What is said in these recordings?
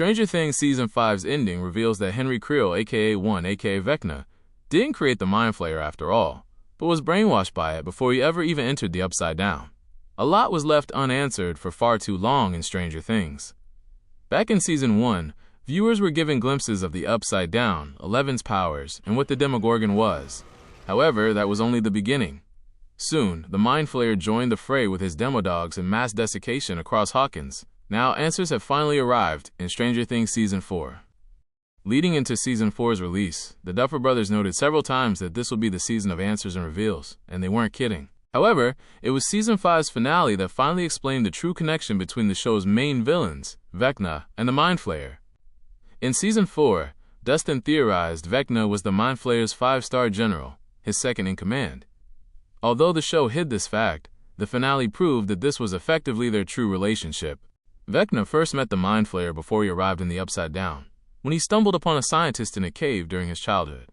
Stranger Things Season 5's ending reveals that Henry Creel, aka 1, aka Vecna, didn't create the Mind Flayer after all, but was brainwashed by it before he ever even entered the Upside Down. A lot was left unanswered for far too long in Stranger Things. Back in Season 1, viewers were given glimpses of the Upside Down, Eleven's powers, and what the Demogorgon was. However, that was only the beginning. Soon, the Mind Flayer joined the fray with his Demodogs and mass desiccation across Hawkins. Now, answers have finally arrived in Stranger Things Season 4. Leading into Season 4's release, the Duffer Brothers noted several times that this would be the season of answers and reveals, and they weren't kidding. However, it was Season 5's finale that finally explained the true connection between the show's main villains, Vecna and the Mind Flayer. In Season 4, Dustin theorized Vecna was the Mind Flayer's 5-star general, his second in command. Although the show hid this fact, the finale proved that this was effectively their true relationship. Vecna first met the Mind Flayer before he arrived in the Upside Down, when he stumbled upon a scientist in a cave during his childhood.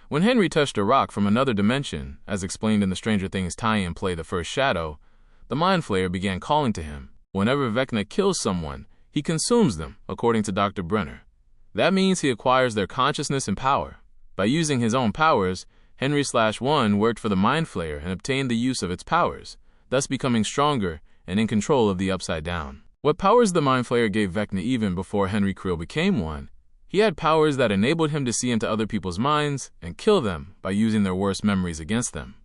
When Henry touched a rock from another dimension, as explained in the Stranger Things tie-in play The First Shadow, the Mind Flayer began calling to him. Whenever Vecna kills someone, he consumes them, according to Dr. Brenner. That means he acquires their consciousness and power. By using his own powers, Henry/1 worked for the Mind Flayer and obtained the use of its powers, thus becoming stronger and in control of the Upside Down. What powers the Mind Flayer gave Vecna even before Henry Creel became one, he had powers that enabled him to see into other people's minds and kill them by using their worst memories against them.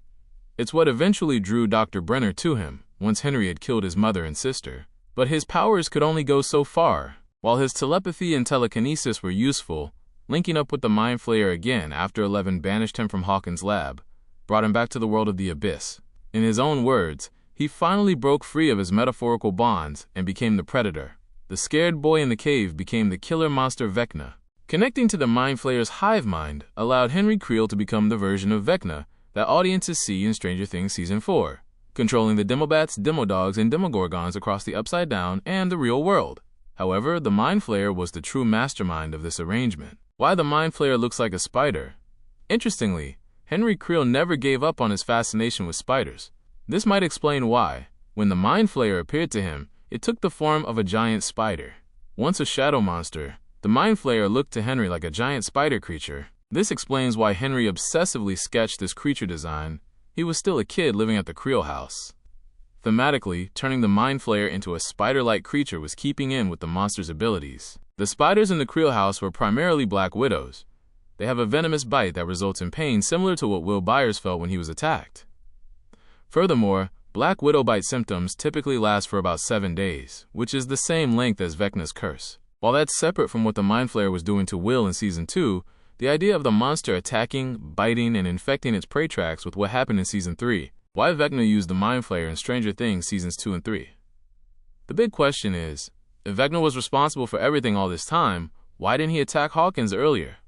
It's what eventually drew Dr. Brenner to him, once Henry had killed his mother and sister. But his powers could only go so far. While his telepathy and telekinesis were useful, linking up with the Mind Flayer again after 11 banished him from Hawkins' lab, brought him back to the world of the Abyss. In his own words, he finally broke free of his metaphorical bonds and became the Predator. The scared boy in the cave became the killer monster Vecna. Connecting to the Mind Flayer's hive mind allowed Henry Creel to become the version of Vecna that audiences see in Stranger Things Season 4, controlling the Demobats, Demodogs, and Demogorgons across the Upside Down and the real world. However, the Mind Flayer was the true mastermind of this arrangement. Why the Mind Flayer looks like a spider? Interestingly, Henry Creel never gave up on his fascination with spiders. This might explain why, when the Mind Flayer appeared to him, it took the form of a giant spider. Once a shadow monster, the Mind Flayer looked to Henry like a giant spider creature. This explains why Henry obsessively sketched this creature design. He was still a kid living at the Creel house. Thematically, turning the Mind Flayer into a spider-like creature was keeping in with the monster's abilities. The spiders in the Creel house were primarily black widows. They have a venomous bite that results in pain similar to what Will Byers felt when he was attacked. Furthermore, black widow bite symptoms typically last for about 7 days, which is the same length as Vecna's curse. While that's separate from what the Mind Flayer was doing to Will in Season 2, the idea of the monster attacking, biting, and infecting its prey tracks with what happened in Season 3. Why Vecna used the Mind Flayer in Stranger Things Seasons 2 and 3? The big question is, if Vecna was responsible for everything all this time, why didn't he attack Hawkins earlier?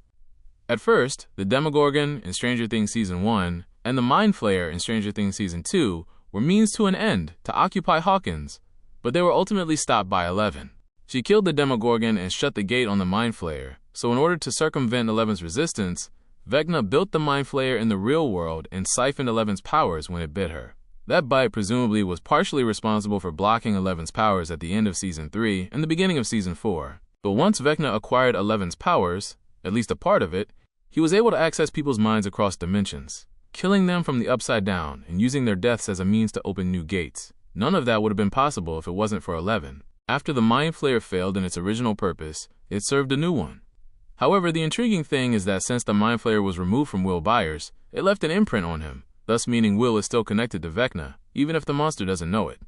At first, the Demogorgon in Stranger Things Season 1 and the Mind Flayer in Stranger Things Season 2 were means to an end to occupy Hawkins, but they were ultimately stopped by 11. She killed the Demogorgon and shut the gate on the Mind Flayer, so in order to circumvent 11's resistance, Vecna built the Mind Flayer in the real world and siphoned 11's powers when it bit her. That bite presumably was partially responsible for blocking 11's powers at the end of Season 3 and the beginning of Season 4. But once Vecna acquired 11's powers, at least a part of it, he was able to access people's minds across dimensions, killing them from the Upside Down and using their deaths as a means to open new gates. None of that would have been possible if it wasn't for 11. After the Mind Flayer failed in its original purpose, it served a new one. However, the intriguing thing is that since the Mind Flayer was removed from Will Byers, it left an imprint on him, thus meaning Will is still connected to Vecna, even if the monster doesn't know it.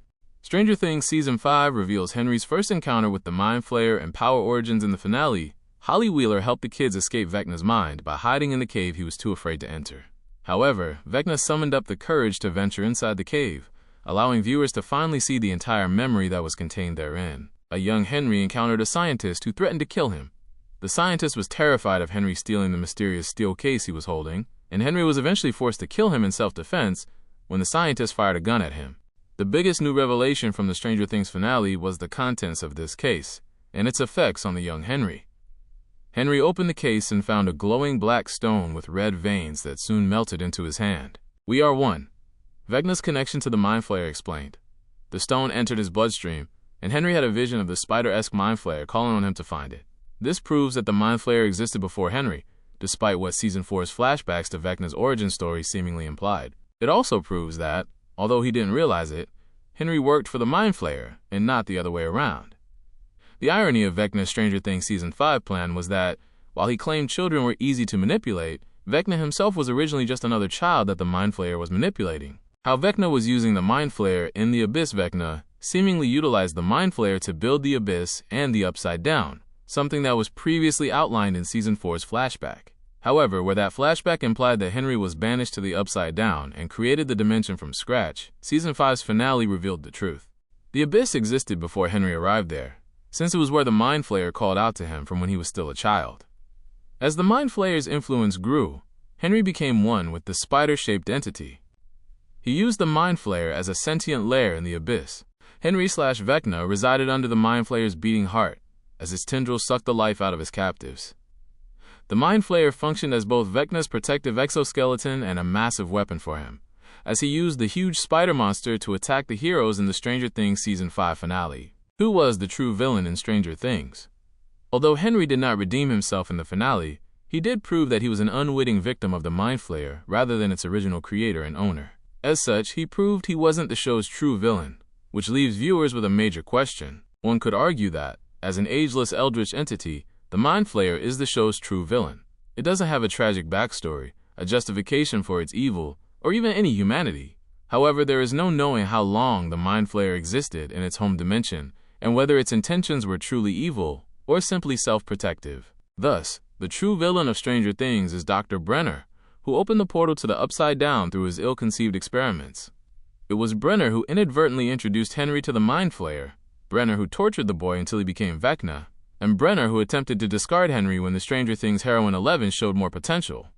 Stranger Things Season 5 reveals Henry's first encounter with the Mind Flayer and power origins in the finale. Holly Wheeler helped the kids escape Vecna's mind by hiding in the cave he was too afraid to enter. However, Vecna summoned up the courage to venture inside the cave, allowing viewers to finally see the entire memory that was contained therein. A young Henry encountered a scientist who threatened to kill him. The scientist was terrified of Henry stealing the mysterious steel case he was holding, and Henry was eventually forced to kill him in self-defense when the scientist fired a gun at him. The biggest new revelation from the Stranger Things finale was the contents of this case, and its effects on the young Henry. Henry opened the case and found a glowing black stone with red veins that soon melted into his hand. "We are one," Vecna's connection to the Mind Flayer explained. The stone entered his bloodstream, and Henry had a vision of the spider-esque Mind Flayer calling on him to find it. This proves that the Mind Flayer existed before Henry, despite what Season 4's flashbacks to Vecna's origin story seemingly implied. It also proves that, although he didn't realize it, Henry worked for the Mind Flayer and not the other way around. The irony of Vecna's Stranger Things Season 5 plan was that, while he claimed children were easy to manipulate, Vecna himself was originally just another child that the Mind Flayer was manipulating. How Vecna was using the Mind Flayer in the Abyss. Vecna seemingly utilized the Mind Flayer to build the Abyss and the Upside Down, something that was previously outlined in Season 4's flashback. However, where that flashback implied that Henry was banished to the Upside Down and created the dimension from scratch, Season 5's finale revealed the truth. The Abyss existed before Henry arrived there, since it was where the Mind Flayer called out to him from when he was still a child. As the Mind Flayer's influence grew, Henry became one with the spider-shaped entity. He used the Mind Flayer as a sentient layer in the Abyss. Henry/Vecna resided under the Mind Flayer's beating heart, as his tendrils sucked the life out of his captives. The Mind Flayer functioned as both Vecna's protective exoskeleton and a massive weapon for him, as he used the huge spider monster to attack the heroes in the Stranger Things Season 5 finale. Who was the true villain in Stranger Things? Although Henry did not redeem himself in the finale, he did prove that he was an unwitting victim of the Mind Flayer rather than its original creator and owner. As such, he proved he wasn't the show's true villain, which leaves viewers with a major question. One could argue that, as an ageless eldritch entity, the Mind Flayer is the show's true villain. It doesn't have a tragic backstory, a justification for its evil, or even any humanity. However, there is no knowing how long the Mind Flayer existed in its home dimension, and whether its intentions were truly evil or simply self-protective. Thus, the true villain of Stranger Things is Dr. Brenner, who opened the portal to the Upside Down through his ill-conceived experiments. It was Brenner who inadvertently introduced Henry to the Mind Flayer, Brenner who tortured the boy until he became Vecna, and Brenner who attempted to discard Henry when the Stranger Things heroine Eleven showed more potential.